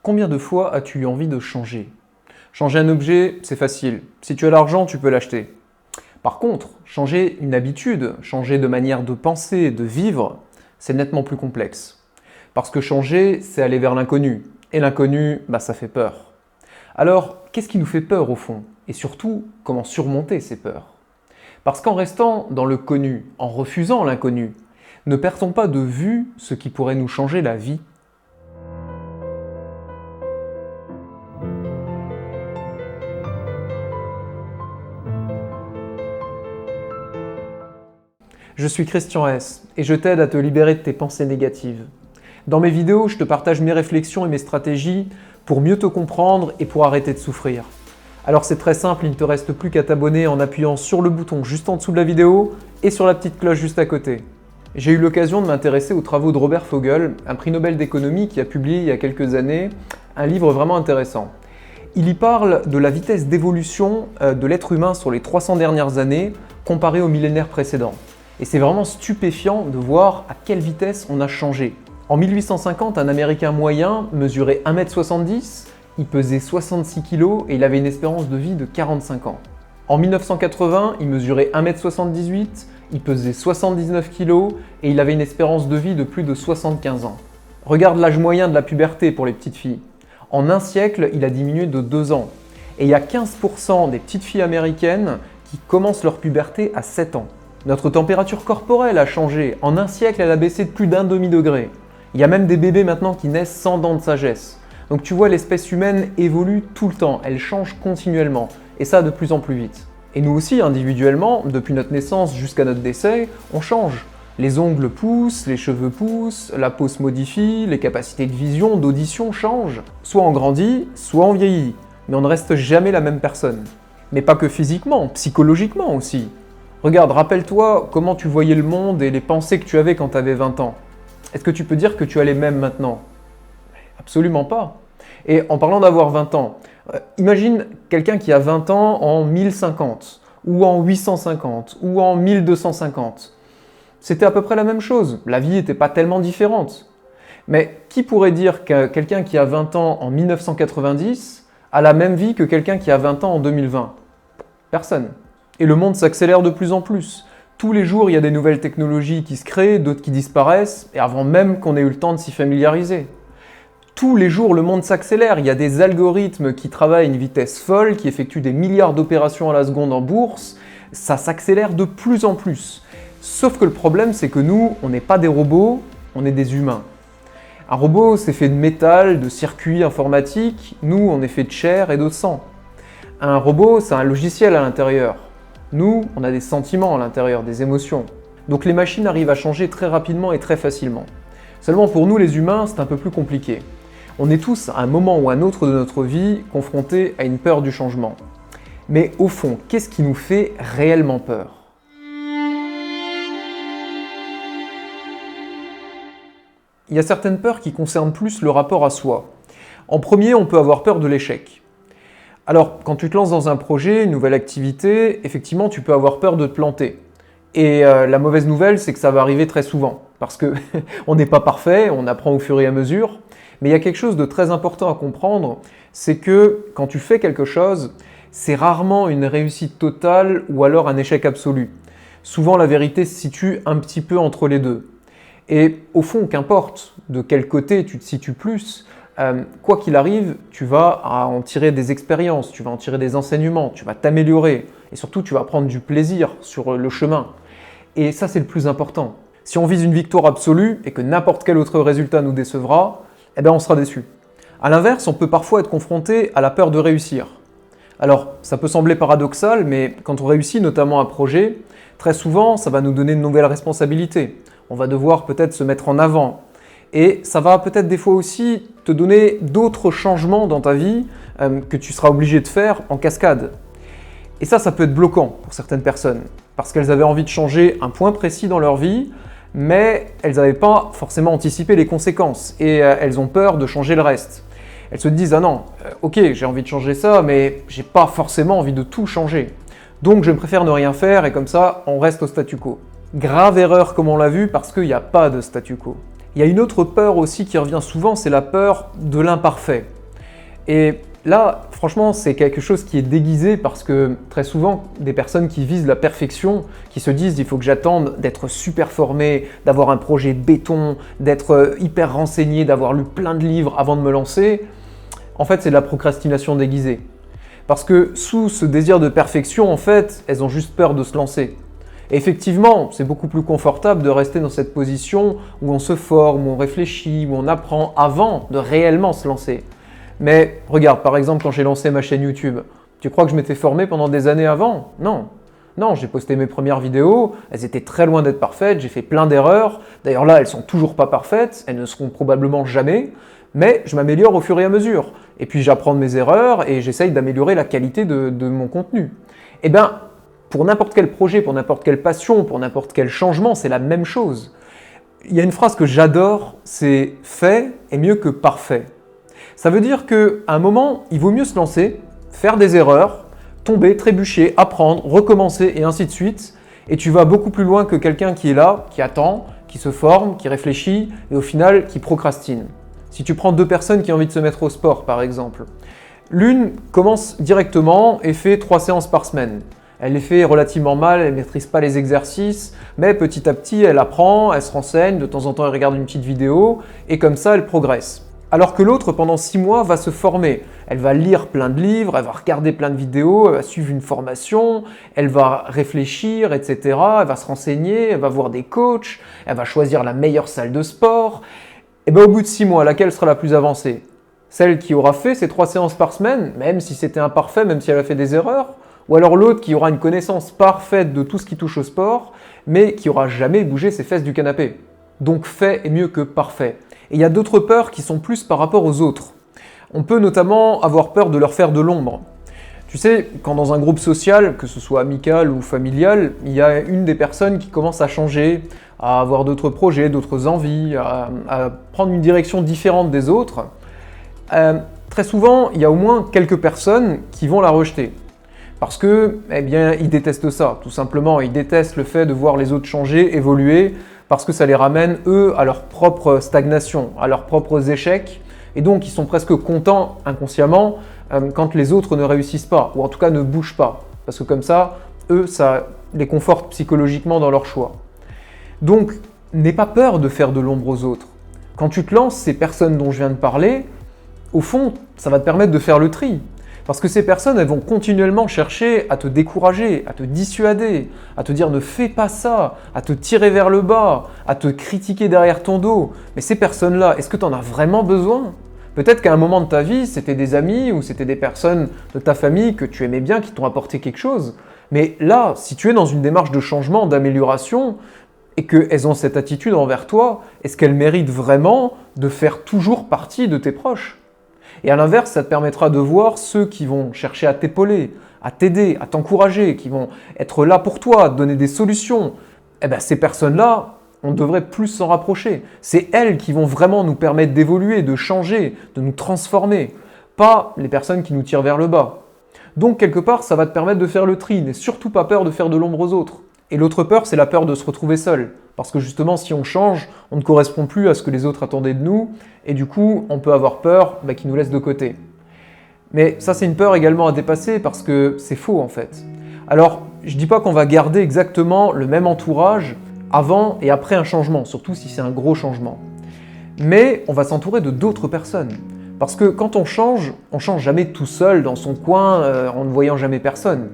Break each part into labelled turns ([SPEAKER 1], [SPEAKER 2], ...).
[SPEAKER 1] Combien de fois as-tu eu envie de changer? Changer un objet, c'est facile. Si tu as l'argent, tu peux l'acheter. Par contre, changer une habitude, changer de manière de penser, de vivre, c'est nettement plus complexe. Parce que changer, c'est aller vers l'inconnu. Et l'inconnu, ça fait peur. Alors, qu'est-ce qui nous fait peur au fond? Et surtout, comment surmonter ces peurs? Parce qu'en restant dans le connu, en refusant l'inconnu, ne perd-on pas de vue ce qui pourrait nous changer la vie? Je suis Christian S et je t'aide à te libérer de tes pensées négatives. Dans mes vidéos, je te partage mes réflexions et mes stratégies pour mieux te comprendre et pour arrêter de souffrir. Alors c'est très simple, il ne te reste plus qu'à t'abonner en appuyant sur le bouton juste en dessous de la vidéo et sur la petite cloche juste à côté. J'ai eu l'occasion de m'intéresser aux travaux de Robert Fogel, un prix Nobel d'économie qui a publié il y a quelques années un livre vraiment intéressant. Il y parle de la vitesse d'évolution de l'être humain sur les 300 dernières années comparée au millénaire précédent. Et c'est vraiment stupéfiant de voir à quelle vitesse on a changé. En 1850, un Américain moyen mesurait 1m70, il pesait 66 kg et il avait une espérance de vie de 45 ans. En 1980, il mesurait 1m78, il pesait 79 kg et il avait une espérance de vie de plus de 75 ans. Regarde l'âge moyen de la puberté pour les petites filles. En un siècle, il a diminué de 2 ans. Et il y a 15% des petites filles américaines qui commencent leur puberté à 7 ans. Notre température corporelle a changé. En un siècle, elle a baissé de plus d'un demi-degré. Il y a même des bébés maintenant qui naissent sans dents de sagesse. Donc tu vois, l'espèce humaine évolue tout le temps, elle change continuellement, et ça de plus en plus vite. Et nous aussi, individuellement, depuis notre naissance jusqu'à notre décès, on change. Les ongles poussent, les cheveux poussent, la peau se modifie, les capacités de vision, d'audition changent. Soit on grandit, soit on vieillit, mais on ne reste jamais la même personne. Mais pas que physiquement, psychologiquement aussi. Regarde, rappelle-toi comment tu voyais le monde et les pensées que tu avais quand tu avais 20 ans. Est-ce que tu peux dire que tu as les mêmes maintenant? Absolument pas. Et en parlant d'avoir 20 ans, imagine quelqu'un qui a 20 ans en 1050, ou en 850, ou en 1250. C'était à peu près la même chose, la vie n'était pas tellement différente. Mais qui pourrait dire que quelqu'un qui a 20 ans en 1990 a la même vie que quelqu'un qui a 20 ans en 2020? Personne. Et le monde s'accélère de plus en plus. Tous les jours, il y a des nouvelles technologies qui se créent, d'autres qui disparaissent, et avant même qu'on ait eu le temps de s'y familiariser. Tous les jours, le monde s'accélère. Il y a des algorithmes qui travaillent à une vitesse folle, qui effectuent des milliards d'opérations à la seconde en bourse. Ça s'accélère de plus en plus. Sauf que le problème, c'est que nous, on n'est pas des robots, on est des humains. Un robot, c'est fait de métal, de circuits informatiques. Nous, on est fait de chair et de sang. Un robot, c'est un logiciel à l'intérieur. Nous, on a des sentiments à l'intérieur, des émotions. Donc les machines arrivent à changer très rapidement et très facilement. Seulement pour nous les humains, c'est un peu plus compliqué. On est tous, à un moment ou à un autre de notre vie, confrontés à une peur du changement. Mais au fond, qu'est-ce qui nous fait réellement peur? Il y a certaines peurs qui concernent plus le rapport à soi. En premier, on peut avoir peur de l'échec. Alors, quand tu te lances dans un projet, une nouvelle activité, effectivement, tu peux avoir peur de te planter. Et la mauvaise nouvelle, c'est que ça va arriver très souvent. Parce que on n'est pas parfait, on apprend au fur et à mesure. Mais il y a quelque chose de très important à comprendre, c'est que quand tu fais quelque chose, c'est rarement une réussite totale ou alors un échec absolu. Souvent, la vérité se situe un petit peu entre les deux. Et au fond, qu'importe de quel côté tu te situes plus, quoi qu'il arrive, tu vas en tirer des expériences, tu vas en tirer des enseignements, tu vas t'améliorer et surtout tu vas prendre du plaisir sur le chemin. Et ça, c'est le plus important. Si on vise une victoire absolue et que n'importe quel autre résultat nous décevra, on sera déçu. A l'inverse, on peut parfois être confronté à la peur de réussir. Alors, ça peut sembler paradoxal, mais quand on réussit notamment un projet, très souvent, ça va nous donner de nouvelles responsabilités. On va devoir peut-être se mettre en avant. Et ça va peut-être des fois aussi te donner d'autres changements dans ta vie que tu seras obligé de faire en cascade. Et ça peut être bloquant pour certaines personnes, parce qu'elles avaient envie de changer un point précis dans leur vie, mais elles n'avaient pas forcément anticipé les conséquences, et elles ont peur de changer le reste. Elles se disent « Ah non, ok, j'ai envie de changer ça, mais j'ai pas forcément envie de tout changer. Donc je préfère ne rien faire, et comme ça, on reste au statu quo. » Grave erreur comme on l'a vu, parce qu'il n'y a pas de statu quo. Il y a une autre peur aussi qui revient souvent, c'est la peur de l'imparfait. Et là, franchement, c'est quelque chose qui est déguisé parce que très souvent, des personnes qui visent la perfection, qui se disent il faut que j'attende d'être super formé, d'avoir un projet béton, d'être hyper renseigné, d'avoir lu plein de livres avant de me lancer, en fait, c'est de la procrastination déguisée. Parce que sous ce désir de perfection, en fait, elles ont juste peur de se lancer. Et effectivement, c'est beaucoup plus confortable de rester dans cette position où on se forme, où on réfléchit, où on apprend avant de réellement se lancer. Mais regarde, par exemple, quand j'ai lancé ma chaîne YouTube, tu crois que je m'étais formé pendant des années avant? Non. Non, j'ai posté mes premières vidéos, elles étaient très loin d'être parfaites, j'ai fait plein d'erreurs. D'ailleurs là, elles sont toujours pas parfaites, elles ne seront probablement jamais, mais je m'améliore au fur et à mesure. Et puis j'apprends de mes erreurs et j'essaye d'améliorer la qualité de mon contenu. Eh bien, pour n'importe quel projet, pour n'importe quelle passion, pour n'importe quel changement, c'est la même chose. Il y a une phrase que j'adore, c'est « fait est mieux que parfait ». Ça veut dire qu'à un moment, il vaut mieux se lancer, faire des erreurs, tomber, trébucher, apprendre, recommencer et ainsi de suite. Et tu vas beaucoup plus loin que quelqu'un qui est là, qui attend, qui se forme, qui réfléchit et au final qui procrastine. Si tu prends deux personnes qui ont envie de se mettre au sport par exemple, l'une commence directement et fait 3 séances par semaine. Elle les fait relativement mal, elle ne maîtrise pas les exercices, mais petit à petit elle apprend, elle se renseigne, de temps en temps elle regarde une petite vidéo et comme ça elle progresse. Alors que l'autre, pendant 6 mois, va se former. Elle va lire plein de livres, elle va regarder plein de vidéos, elle va suivre une formation, elle va réfléchir, etc. Elle va se renseigner, elle va voir des coachs, elle va choisir la meilleure salle de sport. Et bien au bout de 6 mois, laquelle sera la plus avancée? Celle qui aura fait ces 3 séances par semaine, même si c'était imparfait, même si elle a fait des erreurs? Ou alors l'autre qui aura une connaissance parfaite de tout ce qui touche au sport, mais qui n'aura jamais bougé ses fesses du canapé? Donc fait est mieux que parfait. Et il y a d'autres peurs qui sont plus par rapport aux autres. On peut notamment avoir peur de leur faire de l'ombre. Tu sais, quand dans un groupe social, que ce soit amical ou familial, il y a une des personnes qui commence à changer, à avoir d'autres projets, d'autres envies, à prendre une direction différente des autres, très souvent, il y a au moins quelques personnes qui vont la rejeter. Parce que, eh bien, ils détestent ça, tout simplement. Ils détestent le fait de voir les autres changer, évoluer, parce que ça les ramène, eux, à leur propre stagnation, à leurs propres échecs. Et donc, ils sont presque contents, inconsciemment, quand les autres ne réussissent pas, ou en tout cas ne bougent pas. Parce que comme ça, eux, ça les conforte psychologiquement dans leur choix. Donc, n'aie pas peur de faire de l'ombre aux autres. Quand tu te lances, ces personnes dont je viens de parler, au fond, ça va te permettre de faire le tri. Parce que ces personnes, elles vont continuellement chercher à te décourager, à te dissuader, à te dire ne fais pas ça, à te tirer vers le bas, à te critiquer derrière ton dos. Mais ces personnes-là, est-ce que tu en as vraiment besoin? Peut-être qu'à un moment de ta vie, c'était des amis ou c'était des personnes de ta famille que tu aimais bien, qui t'ont apporté quelque chose. Mais là, si tu es dans une démarche de changement, d'amélioration, et qu'elles ont cette attitude envers toi, est-ce qu'elles méritent vraiment de faire toujours partie de tes proches? Et à l'inverse, ça te permettra de voir ceux qui vont chercher à t'épauler, à t'aider, à t'encourager, qui vont être là pour toi, te donner des solutions. Eh bien, ces personnes-là, on devrait plus s'en rapprocher. C'est elles qui vont vraiment nous permettre d'évoluer, de changer, de nous transformer, pas les personnes qui nous tirent vers le bas. Donc, quelque part, ça va te permettre de faire le tri. N'aie surtout pas peur de faire de l'ombre aux autres. Et l'autre peur, c'est la peur de se retrouver seul. Parce que justement, si on change, on ne correspond plus à ce que les autres attendaient de nous, et du coup, on peut avoir peur qu'ils nous laissent de côté. Mais ça, c'est une peur également à dépasser, parce que c'est faux en fait. Alors, je ne dis pas qu'on va garder exactement le même entourage avant et après un changement, surtout si c'est un gros changement. Mais on va s'entourer de d'autres personnes. Parce que quand on change jamais tout seul dans son coin en ne voyant jamais personne.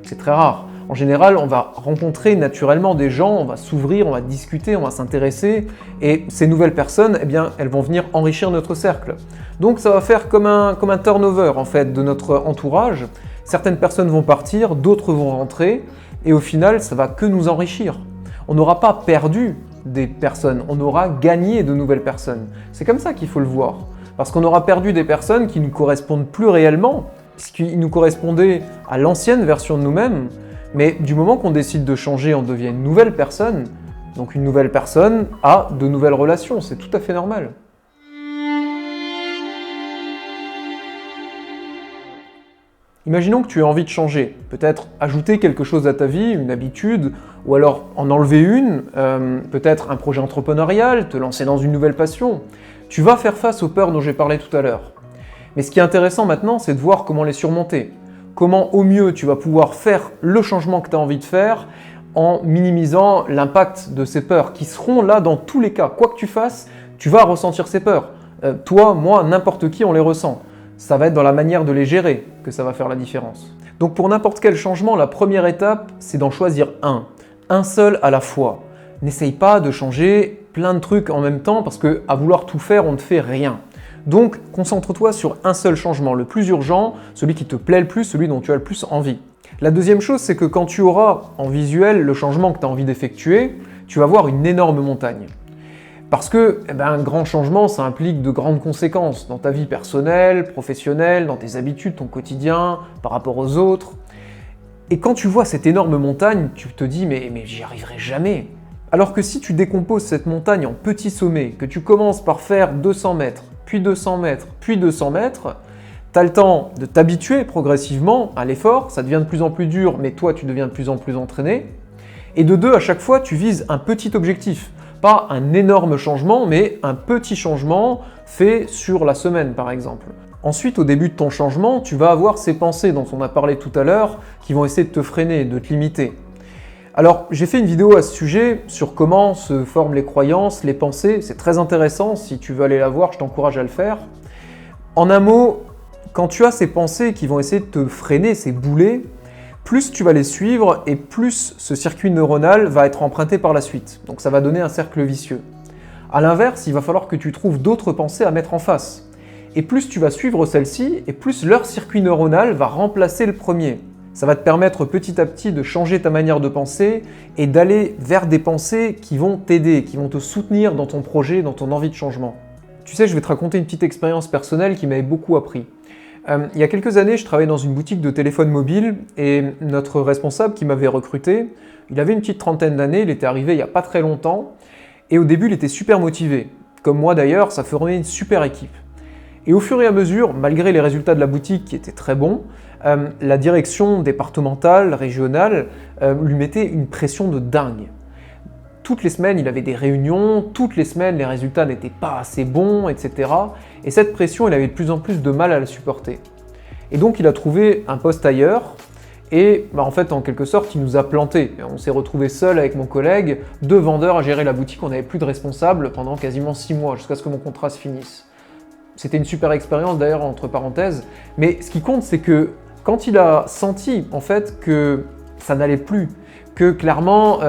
[SPEAKER 1] C'est très rare. En général, on va rencontrer naturellement des gens, on va s'ouvrir, on va discuter, on va s'intéresser, et ces nouvelles personnes, eh bien, elles vont venir enrichir notre cercle. Donc ça va faire comme un turnover en fait de notre entourage. Certaines personnes vont partir, d'autres vont rentrer, et au final, ça va que nous enrichir. On n'aura pas perdu des personnes, on aura gagné de nouvelles personnes. C'est comme ça qu'il faut le voir. Parce qu'on aura perdu des personnes qui ne nous correspondent plus réellement, puisqu'ils nous correspondaient à l'ancienne version de nous-mêmes. Mais du moment qu'on décide de changer, on devient une nouvelle personne. Donc une nouvelle personne a de nouvelles relations, c'est tout à fait normal. Imaginons que tu aies envie de changer, peut-être ajouter quelque chose à ta vie, une habitude, ou alors en enlever une, peut-être un projet entrepreneurial, te lancer dans une nouvelle passion. Tu vas faire face aux peurs dont j'ai parlé tout à l'heure. Mais ce qui est intéressant maintenant, c'est de voir comment les surmonter. Comment au mieux tu vas pouvoir faire le changement que tu as envie de faire en minimisant l'impact de ces peurs qui seront là dans tous les cas. Quoi que tu fasses, tu vas ressentir ces peurs. Toi, moi, n'importe qui, on les ressent. Ça va être dans la manière de les gérer que ça va faire la différence. Donc pour n'importe quel changement, la première étape, c'est d'en choisir un seul à la fois. N'essaye pas de changer plein de trucs en même temps parce qu'à vouloir tout faire, on ne fait rien. Donc concentre-toi sur un seul changement, le plus urgent, celui qui te plaît le plus, celui dont tu as le plus envie. La deuxième chose, c'est que quand tu auras en visuel le changement que tu as envie d'effectuer, tu vas voir une énorme montagne. Parce que un grand changement, ça implique de grandes conséquences dans ta vie personnelle, professionnelle, dans tes habitudes, ton quotidien, par rapport aux autres. Et quand tu vois cette énorme montagne, tu te dis mais j'y arriverai jamais. Alors que si tu décomposes cette montagne en petits sommets, que tu commences par faire 200 mètres, puis 200 mètres, puis 200 mètres, tu as le temps de t'habituer progressivement à l'effort, ça devient de plus en plus dur, mais toi tu deviens de plus en plus entraîné. Et de deux, à chaque fois, tu vises un petit objectif. Pas un énorme changement, mais un petit changement fait sur la semaine par exemple. Ensuite, au début de ton changement, tu vas avoir ces pensées dont on a parlé tout à l'heure qui vont essayer de te freiner, de te limiter. Alors, j'ai fait une vidéo à ce sujet sur comment se forment les croyances, les pensées. C'est très intéressant, si tu veux aller la voir, je t'encourage à le faire. En un mot, quand tu as ces pensées qui vont essayer de te freiner, ces boulets, plus tu vas les suivre et plus ce circuit neuronal va être emprunté par la suite. Donc ça va donner un cercle vicieux. A l'inverse, il va falloir que tu trouves d'autres pensées à mettre en face. Et plus tu vas suivre celles-ci, et plus leur circuit neuronal va remplacer le premier. Ça va te permettre petit à petit de changer ta manière de penser et d'aller vers des pensées qui vont t'aider, qui vont te soutenir dans ton projet, dans ton envie de changement. Tu sais, je vais te raconter une petite expérience personnelle qui m'avait beaucoup appris. Il y a quelques années, je travaillais dans une boutique de téléphone mobile et notre responsable qui m'avait recruté, il avait une petite trentaine d'années, il était arrivé il n'y a pas très longtemps et au début, il était super motivé. Comme moi d'ailleurs, ça formait une super équipe. Et au fur et à mesure, malgré les résultats de la boutique qui étaient très bons, la direction départementale, régionale, lui mettait une pression de dingue. Toutes les semaines, il avait des réunions, toutes les semaines, les résultats n'étaient pas assez bons, etc. Et cette pression, il avait de plus en plus de mal à la supporter. Et donc, il a trouvé un poste ailleurs, et en fait, en quelque sorte, il nous a plantés. On s'est retrouvés seuls avec mon collègue, 2 vendeurs à gérer la boutique, on n'avait plus de responsable pendant quasiment 6 mois, jusqu'à ce que mon contrat se finisse. C'était une super expérience d'ailleurs, entre parenthèses, mais ce qui compte, c'est que quand il a senti en fait que ça n'allait plus, que clairement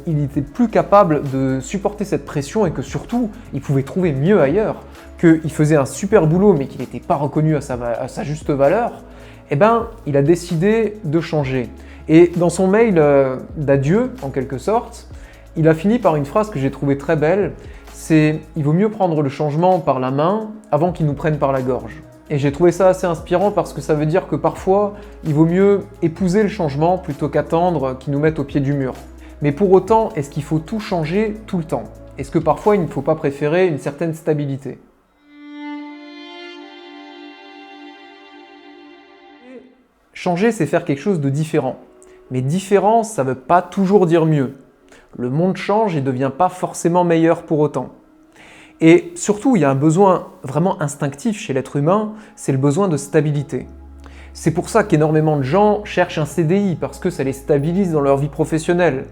[SPEAKER 1] il n'était plus capable de supporter cette pression et que surtout il pouvait trouver mieux ailleurs, qu'il faisait un super boulot mais qu'il n'était pas reconnu à sa juste valeur, il a décidé de changer. Et dans son mail d'adieu, en quelque sorte, il a fini par une phrase que j'ai trouvée très belle, c'est « Il vaut mieux prendre le changement par la main avant qu'il nous prenne par la gorge ». Et j'ai trouvé ça assez inspirant parce que ça veut dire que parfois, il vaut mieux épouser le changement plutôt qu'attendre qu'il nous mette au pied du mur. Mais pour autant, est-ce qu'il faut tout changer tout le temps? Est-ce que parfois, il ne faut pas préférer une certaine stabilité? Changer, c'est faire quelque chose de différent. Mais différent, ça ne veut pas toujours dire mieux. Le monde change et ne devient pas forcément meilleur pour autant. Et surtout, il y a un besoin vraiment instinctif chez l'être humain, c'est le besoin de stabilité. C'est pour ça qu'énormément de gens cherchent un CDI, parce que ça les stabilise dans leur vie professionnelle.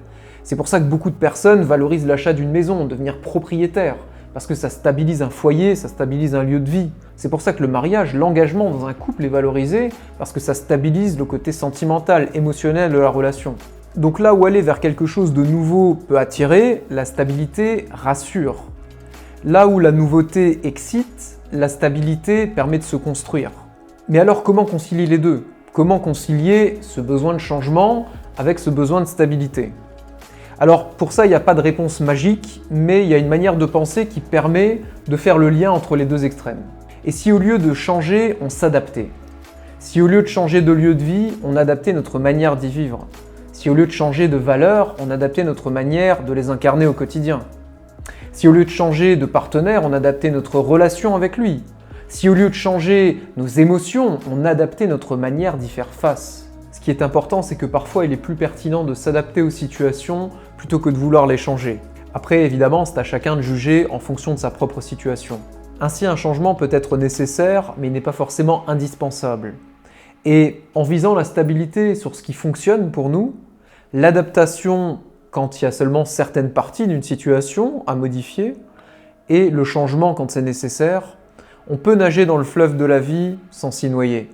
[SPEAKER 1] C'est pour ça que beaucoup de personnes valorisent l'achat d'une maison, devenir propriétaire, parce que ça stabilise un foyer, ça stabilise un lieu de vie. C'est pour ça que le mariage, l'engagement dans un couple est valorisé, parce que ça stabilise le côté sentimental, émotionnel de la relation. Donc là où aller vers quelque chose de nouveau peut attirer, la stabilité rassure. Là où la nouveauté excite, la stabilité permet de se construire. Mais alors comment concilier les deux? Comment concilier ce besoin de changement avec ce besoin de stabilité? Alors pour ça, il n'y a pas de réponse magique, mais il y a une manière de penser qui permet de faire le lien entre les deux extrêmes. Et si au lieu de changer, on s'adaptait? Si au lieu de changer de lieu de vie, on adaptait notre manière d'y vivre? Si au lieu de changer de valeurs, on adaptait notre manière de les incarner au quotidien? Si au lieu de changer de partenaire, on adaptait notre relation avec lui? Si au lieu de changer nos émotions, on adaptait notre manière d'y faire face? Ce qui est important, c'est que parfois il est plus pertinent de s'adapter aux situations plutôt que de vouloir les changer. Après, évidemment, c'est à chacun de juger en fonction de sa propre situation. Ainsi, un changement peut être nécessaire, mais il n'est pas forcément indispensable. Et en visant la stabilité sur ce qui fonctionne pour nous, l'adaptation quand il y a seulement certaines parties d'une situation à modifier, et le changement quand c'est nécessaire, on peut nager dans le fleuve de la vie sans s'y noyer.